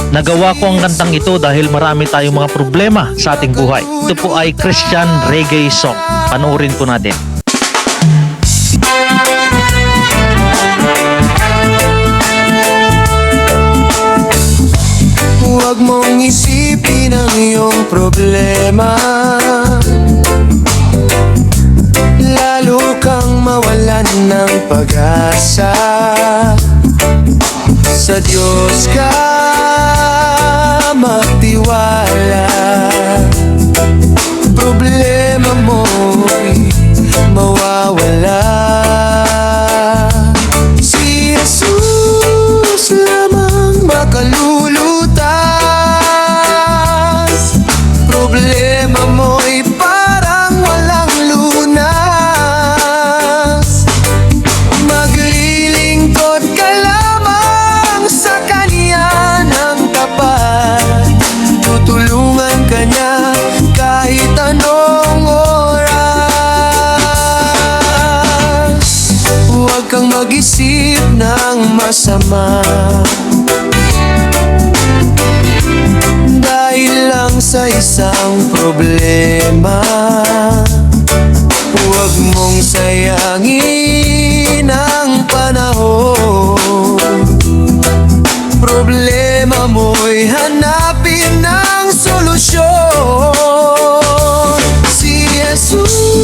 Nagawa ko ang kantang ito dahil marami tayong mga problema sa ating buhay. Ito po ay Christian reggae song. Panoorin po natin. Huwag mong isipin ang iyong problema, lalo kang mawalan ng pag-asa. Sa Diyos ka magtiwala, problema mo'y mawawala. Si Jesus lamang makalulutas, problema mo'y parang walang lunas. Maglilingkod ka lamang sa Kanya ng tapat, tutulungan ka niya kahit anong oras. Huwag kang mag-isip ng masama, dahil lang sa isang problema. Huwag mong sayangin ang panahon, problema mo'y hanapin ng solusyon. Si Jesus